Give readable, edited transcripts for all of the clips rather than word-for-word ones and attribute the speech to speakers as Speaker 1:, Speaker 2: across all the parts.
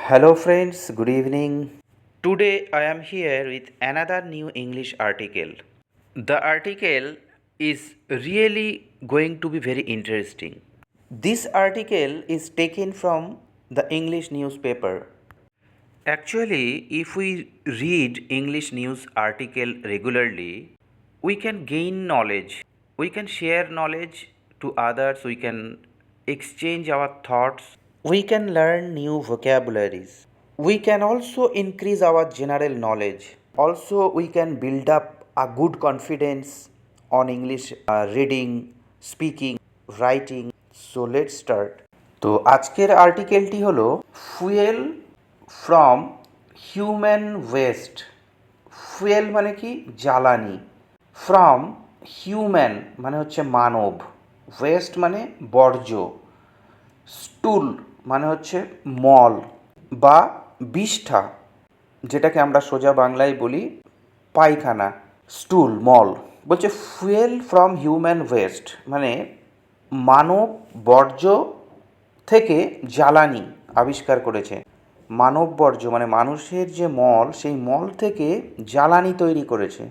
Speaker 1: Hello, friends, good evening. Today I am here with another new English article. The article is really going to be very interesting. This article is taken from the English newspaper. Actually, if we read English news article regularly, we can gain knowledge. We can share knowledge to others. We can exchange our thoughts. We can learn new vocabularies. We can also increase our general knowledge. Also, we can build up a good confidence on English reading, speaking, writing. So let's start. তো আজকের আর্টিকেলটি হলো fuel from human West. Fuel মানে কি? জ্বালানি। From human মানে হচ্ছে মানব, West মানে বর্জ্য, স্টুল মানে হচ্ছে মল বা বিষ্ঠা, যেটাকে আমরা সোজা বাংলায় বলি পায়খানা, স্টুল, মল। বলছে ফুয়েল ফ্রম হিউম্যান ওয়েস্ট মানে মানব বর্জ্য থেকে জ্বালানি আবিষ্কার করেছে। মানব বর্জ্য মানে মানুষের যে মল, সেই মল থেকে জ্বালানি তৈরি করেছে।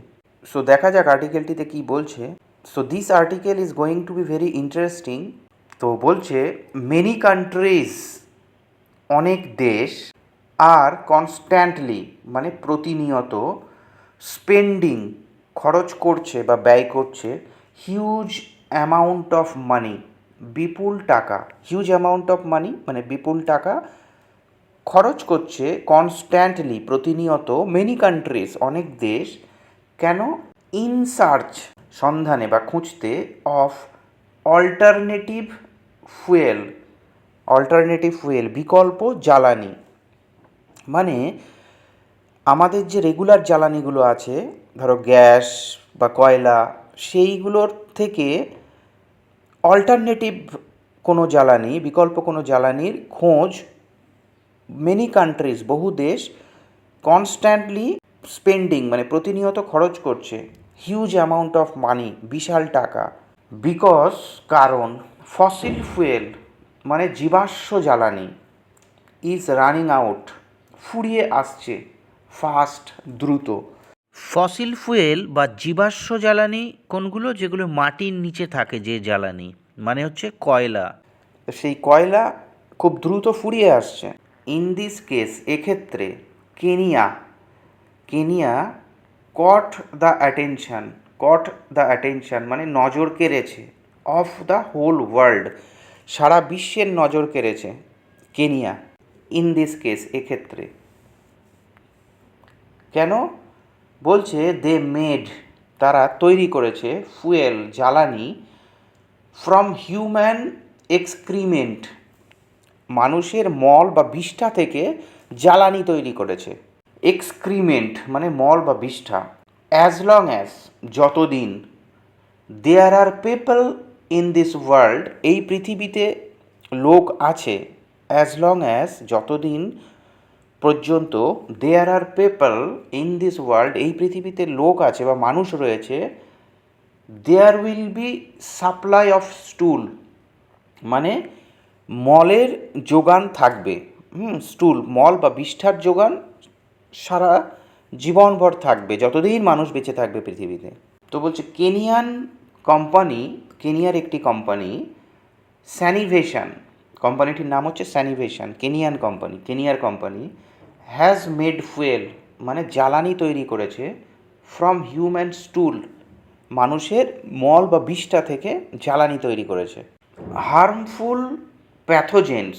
Speaker 1: সো দেখা যাক আর্টিকেলটিতে কি বলছে। So this article is going to be very interesting. তো বলছে মেনি কান্ট্রিজ, অনেক দেশ, আর কনস্ট্যান্টলি মানে প্রতিনিয়ত, স্পেন্ডিং খরচ করছে বা ব্যয় করছে, হিউজ অ্যামাউন্ট অফ মানি বিপুল টাকা, হিউজ অ্যামাউন্ট অফ মানি মানে বিপুল টাকা খরচ করছে কনস্ট্যান্টলি প্রতিনিয়ত, মেনি কান্ট্রিজ অনেক দেশ, কেন? ইন সার্চ সন্ধানে বা খুঁজতে, of alternative fuel, alternative fuel বিকল্প জ্বালানি। মানে আমাদের যে রেগুলার জ্বালানিগুলো আছে, ধরো গ্যাস বা কয়লা, সেইগুলোর থেকে অল্টারনেটিভ কোনো জ্বালানি, বিকল্প কোনো জ্বালানির খোঁজ মেনি কান্ট্রিজ বহু দেশ কনস্ট্যান্টলি স্পেন্ডিং মানে প্রতিনিয়ত খরচ করছে, হিউজ অ্যামাউন্ট অফ মানি বিশাল টাকা। বিকজ কারণ, ফসিল ফুয়েল মানে জীবাশ্ম জ্বালানি, ইজ রানিং আউট ফুরিয়ে আসছে, ফাস্ট দ্রুত। ফসিল ফুয়েল বা জীবাশ্ম জ্বালানি কোনগুলো? যেগুলো মাটির নিচে থাকে যে জ্বালানি, মানে হচ্ছে কয়লা। তো সেই কয়লা খুব দ্রুত ফুরিয়ে আসছে। ইন দিস কেস এক্ষেত্রে, Kenya, Kenya caught the attention, caught the attention মানে নজর কেড়েছে, অফ দ্য হোল ওয়ার্ল্ড সারা বিশ্বের নজর কেড়েছে কেনিয়া। ইন দিস কেস এক্ষেত্রে, কেন? বলছে দে মেড তারা তৈরি করেছে, ফুয়েল জ্বালানি, ফ্রম হিউম্যান এক্সক্রিমেন্ট মানুষের মল বা বিষ্ঠা থেকে জ্বালানি তৈরি করেছে। এক্সক্রিমেন্ট মানে মল বা বিষ্ঠা। অ্যাজ লং অ্যাজ যতদিন, there are people in this world এই পৃথিবীতে লোক আছে, অ্যাজ লং অ্যাজ যতদিন পর্যন্ত, there are people in this world এই পৃথিবীতে লোক আছে বা মানুষ রয়েছে, there will be supply of stool মানে মলের যোগান থাকবে। স্টুল মল বা বিষ্ঠার যোগান সারা জীবনভর থাকবে, যতদিন মানুষ বেঁচে থাকবে পৃথিবীতে। তো বলছে কেনিয়ান কোম্পানি, কেনিয়ার একটি কোম্পানি, স্যানিভেশন, কোম্পানিটির নাম হচ্ছে স্যানিভেশন, কেনিয়ান কোম্পানি, কেনিয়ার কোম্পানি, হ্যাজ মেড ফুয়েল মানে জ্বালানি তৈরি করেছে, ফ্রম হিউম্যান স্টুল মানুষের মল বা বিষ্ঠা থেকে জ্বালানি তৈরি করেছে। হার্মফুল প্যাথোজেন্স,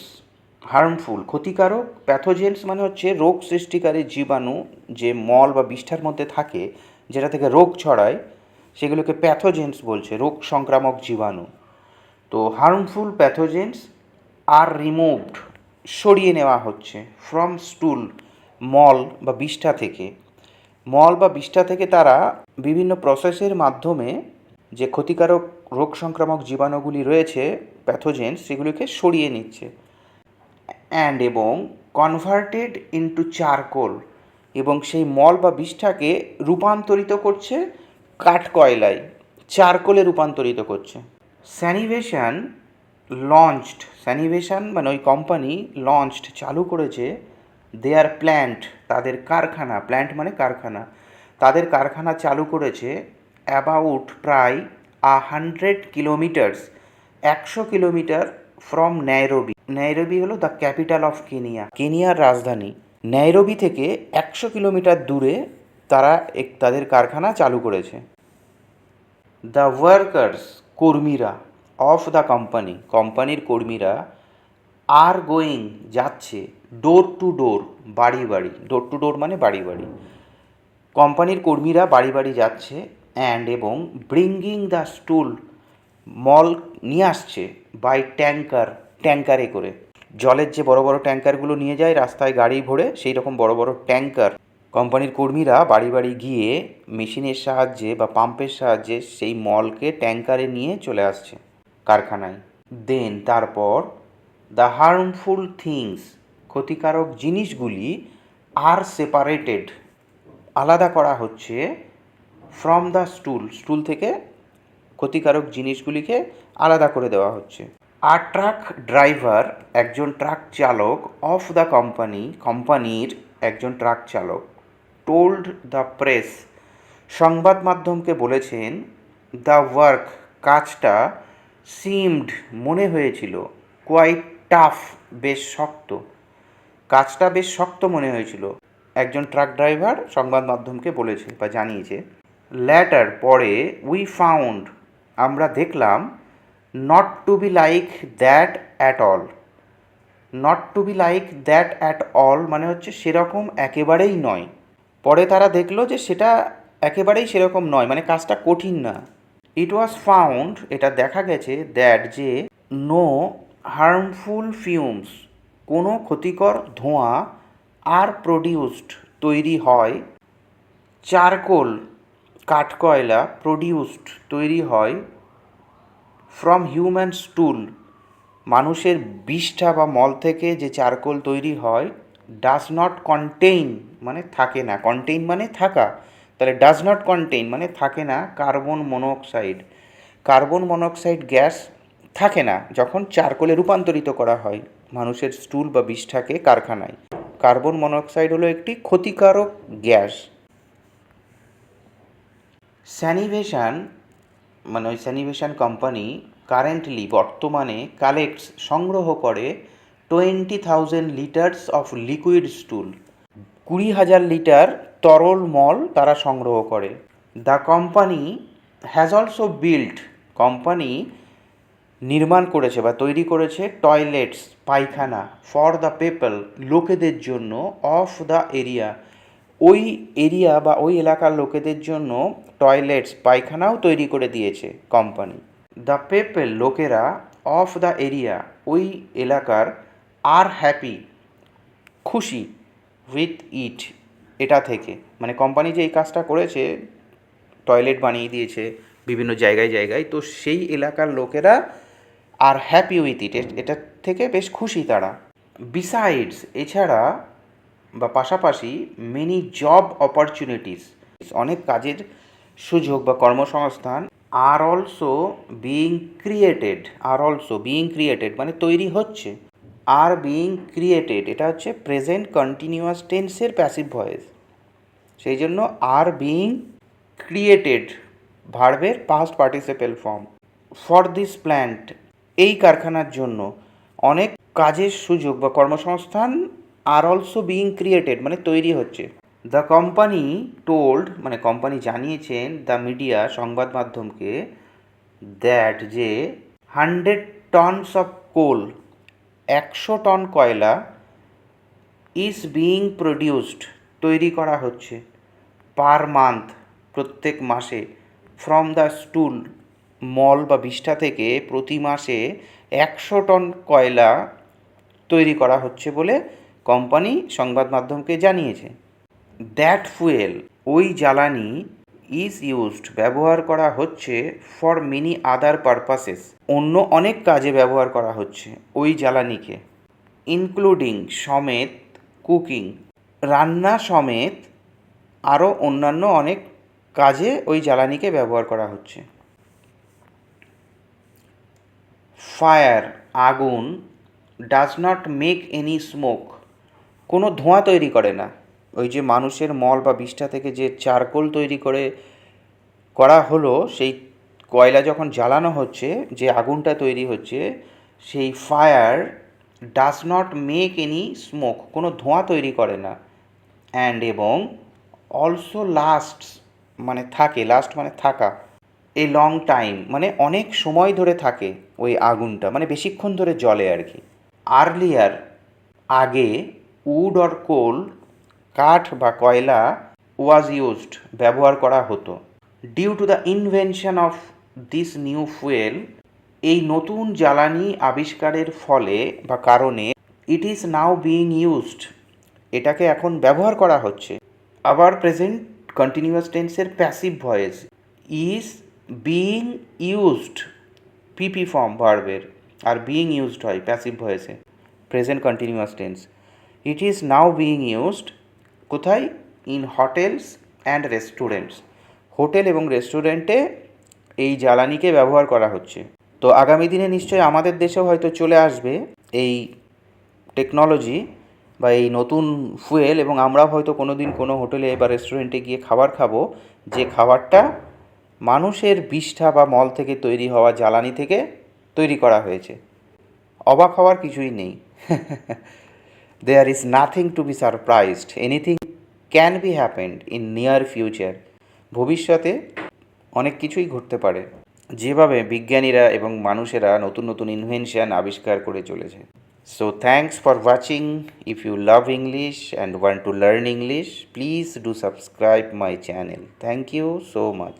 Speaker 1: হার্মফুল ক্ষতিকারক, প্যাথোজেন্স মানে হচ্ছে রোগ সৃষ্টিকারী জীবাণু, যে মল বা বিষ্ঠার মধ্যে থাকে যেটা থেকে রোগ ছড়ায়, সেগুলোকে প্যাথোজেন্স বলছে, রোগ সংক্রামক জীবাণু। তো হার্মফুল প্যাথোজেন্স আর রিমুভড সরিয়ে নেওয়া হচ্ছে, ফ্রম স্টুল মল বা বিষ্ঠা থেকে, মল বা বিষ্ঠা থেকে তারা বিভিন্ন প্রসেসের মাধ্যমে যে ক্ষতিকারক রোগ সংক্রামক জীবাণুগুলি রয়েছে, প্যাথোজেন্স, সেগুলিকে সরিয়ে নিচ্ছে। অ্যান্ড এবং কনভার্টেড ইনটু চারকোল এবং সেই মল বা বিষ্ঠাকে রূপান্তরিত করছে কাঠকয়লায়, চারকোলে রূপান্তরিত করছে। স্যানিভেশন লঞ্চড, স্যানিভেশন মানে ওই কোম্পানি লঞ্চড চালু করেছে, দেয়ার প্ল্যান্ট, তাদের কারখানা, প্ল্যান্ট মানে কারখানা, তাদের কারখানা চালু করেছে অ্যাবাউট প্রায় 100 kilometres, 100 kilometre from Nairobi. Nairobi হলো দ্য ক্যাপিটাল অফ কেনিয়া, কেনিয়ার রাজধানী। নাইরোবি থেকে 100 কিলোমিটার দূরে তারা তাদের কারখানা চালু করেছে। দ্য ওয়ার্কার্স, কর্মীরা, অফ দ্য কোম্পানি, কোম্পানির কর্মীরা, আর গোয়িং, যাচ্ছে, ডোর টু ডোর, বাড়ি বাড়ি, ডোর টু ডোর মানে বাড়ি বাড়ি, কোম্পানির কর্মীরা বাড়ি বাড়ি যাচ্ছে, অ্যান্ড এবং ব্রিঙ্গিং দ্য স্টুল, মল নিয়ে আসছে, বাই ট্যাঙ্কার, ট্যাঙ্কারে করে, জলের যে বড় বড় ট্যাঙ্কারগুলো নিয়ে যায় রাস্তায় গাড়ি ভরে, সেই রকম বড় বড় ট্যাঙ্কার কোম্পানির কর্মীরা বাড়ি বাড়ি গিয়ে মেশিনের সাহায্যে বা পাম্পের সাহায্যে সেই মলকে ট্যাঙ্কারে নিয়ে চলে আসছে কারখানায়। দেন তারপর দ্য হার্মফুল থিংস, ক্ষতিকারক জিনিসগুলি, আর সেপারেটেড, আলাদা করা হচ্ছে, ফ্রম দ্য স্টুল, স্টুল থেকে ক্ষতিকারক জিনিসগুলিকে আলাদা করে দেওয়া হচ্ছে। আর ট্রাক ড্রাইভার, একজন ট্রাক চালক, অফ দ্য কোম্পানি, কোম্পানির একজন ট্রাক চালক, টোল্ড দ্য প্রেস, সংবাদ মাধ্যমকে বলেছেন, দ্য ওয়ার্ক, কাজটা, সিমড, মনে হয়েছিল, কোয়াইট টাফ, বেশ শক্ত, কাজটা বেশ শক্ত মনে হয়েছিল, একজন ট্রাক ড্রাইভার সংবাদ মাধ্যমকে বলেছে বা জানিয়েছে। ল্যাটার, পরে, উই ফাউন্ড, আমরা দেখলাম, not to be like that at all, not to be like that at all মানে হচ্ছে সেরকম একেবারেই নয়। পরে তারা দেখলো যে সেটা একেবারেই সেরকম নয়, মানে কাজটা কঠিন না। ইট ওয়াজ ফাউন্ড, এটা দেখা গেছে, দ্যাট, যে, নো হার্মফুল ফিউমস, কোনো ক্ষতিকর ধোঁয়া, আর প্রডিউসড, তৈরি হয়, চারকোল, কাঠকয়লা, প্রডিউসড, তৈরি হয়, ফ্রম হিউম্যান স্টুল, মানুষের বিষ্ঠা বা মল থেকে যে চারকোল তৈরি হয়, ডাজ নট কন্টেইন মানে থাকে না, কন্টেইন মানে থাকা, তাহলে ডাজ নট কন্টেইন মানে থাকে না, carbon monoxide, carbon monoxide gas থাকে না যখন চারকোলে রূপান্তরিত করা হয় মানুষের স্টুল বা বিষ্ঠাকে কারখানায়। কার্বন মনোক্সাইড হলো একটি ক্ষতিকারক গ্যাস। স্যানিভেশন মানে ওই স্যানিভেশন কোম্পানি কারেন্টলি, বর্তমানে, কালেক্টস, সংগ্রহ করে, 20,000 লিটার্স অফ লিকুইড স্টুল, 20,000 লিটার তরল মল তারা সংগ্রহ করে। The company has also built, company নির্মাণ করেছে বা তৈরি করেছে, টয়লেটস, পায়খানা, ফর দ্য পিপল, লোকেদের জন্য, অফ দ্য এরিয়া, ওই এরিয়া বা ওই এলাকার লোকেদের জন্য টয়লেটস, পায়খানাও তৈরি করে দিয়েছে কোম্পানি। দ্য পিপল, লোকেরা, অফ দ্য এরিয়া, ওই এলাকার, আর হ্যাপি, খুশি, উইথ ইট, এটা থেকে, মানে কোম্পানি যে এই কাজটা করেছে, টয়লেট বানিয়ে দিয়েছে বিভিন্ন জায়গায় জায়গায়, তো সেই এলাকার লোকেরা আর হ্যাপি উইথ ইট, এটা থেকে বেশ খুশি তারা। বিসাইডস, এছাড়া বা পাশাপাশি, মেনি জব অপরচুনিটিস, অনেক কাজের সুযোগ বা কর্মসংস্থান, are also being created, are also being created মানে তৈরি হচ্ছে, আর বিইং ক্রিয়েটেড এটা হচ্ছে প্রেজেন্ট কন্টিনিউয়াস টেন্সের প্যাসিভ ভয়েস, সেই জন্য আর বিইং ক্রিয়েটেড ভার্বের past participle form. For this plant, এই কারখানার জন্য, অনেক কাজের সুযোগ বা কর্মসংস্থান, আর অলসো বিইং ক্রিয়েটেড মানে তৈরি হচ্ছে। দ্য কোম্পানি টোল্ড মানে কোম্পানি জানিয়েছেন, দ্য মিডিয়া, সংবাদ মাধ্যমকে, দ্যাট, যে, 100 টনস অফ কোল, 100 টন কয়লা, ইজ বিইং প্রডিউসড, তৈরি করা হচ্ছে, পার মান্থ, প্রত্যেক মাসে, ফ্রম দ্য স্টুল, মল বা বিষ্ঠা থেকে প্রতি মাসে 100 টন কয়লা তৈরি করা হচ্ছে বলে কোম্পানি সংবাদ মাধ্যমকে জানিয়েছে। দ্যাট ফুয়েল, ওই জ্বালানি, ইজ ইউজড, ব্যবহার করা হচ্ছে, ফর মেনি আদার পারপাসেস, অন্য অনেক কাজে ব্যবহার করা হচ্ছে ওই জ্বালানিকে, ইনক্লুডিং, সমেত, কুকিং, রান্না সমেত, আরও অন্যান্য অনেক কাজে ওই জ্বালানিকে ব্যবহার করা হচ্ছে। ফায়ার, আগুন, does not make any smoke, কোনো ধোঁয়া তৈরি করে না। ওই যে মানুষের মল বা বিষ্ঠা থেকে যে চারকোল তৈরি করা হলো, সেই কয়লা যখন জ্বালানো হচ্ছে, যে আগুনটা তৈরি হচ্ছে, সেই fire does not make any smoke, কোনো ধোঁয়া তৈরি করে না। এবং অলসো লাস্টস, মানে থাকে, লাস্ট মানে থাকা, এ লং টাইম মানে অনেক সময় ধরে থাকে ওই আগুনটা, মানে বেশিক্ষণ ধরে জ্বলে আর কি। আর্লিয়ার, আগে, উড অর কোল, কাঠ বা কয়লা, ওয়াজ ইউজড, ব্যবহার করা হতো। Due to the invention of this new fuel, এই নতুন জ্বালানি আবিষ্কারের ফলে বা কারণে, it is now being used, এটাকে এখন ব্যবহার করা হচ্ছে। আবার প্রেজেন্ট কন্টিনিউয়াস টেন্সের passive voice, is being used, PP form ভার্বের, আর বিইং ইউজড হয় প্যাসিভ ভয়েসে, present continuous tense. It is now being used কোথায়? In hotels and restaurants, hotel এবং রেস্টুরেন্টে এই জ্বালানিকে ব্যবহার করা হচ্ছে। তো আগামী দিনে নিশ্চয়ই আমাদের দেশেও হয়তো চলে আসবে এই টেকনোলজি বা এই নতুন ফুয়েল, এবং আমরাও হয়তো কোনো দিন কোনো হোটেলে বা রেস্টুরেন্টে গিয়ে খাবার খাবো, যে খাবারটা মানুষের বিষ্ঠা বা মল থেকে তৈরি হওয়া জ্বালানি থেকে তৈরি করা হয়েছে। অবাক হওয়ার কিছুই নেই। There is nothing to be surprised, anything can be happened in near future, ভবিষ্যতে অনেক কিছুই ঘটতে পারে, যেভাবে বিজ্ঞানীরা এবং মানুষেরা নতুন নতুন ইনভেনশন আবিষ্কার করে চলেছে। So thanks for watching. If you love English and want to learn English, please do subscribe my channel. Thank you so much.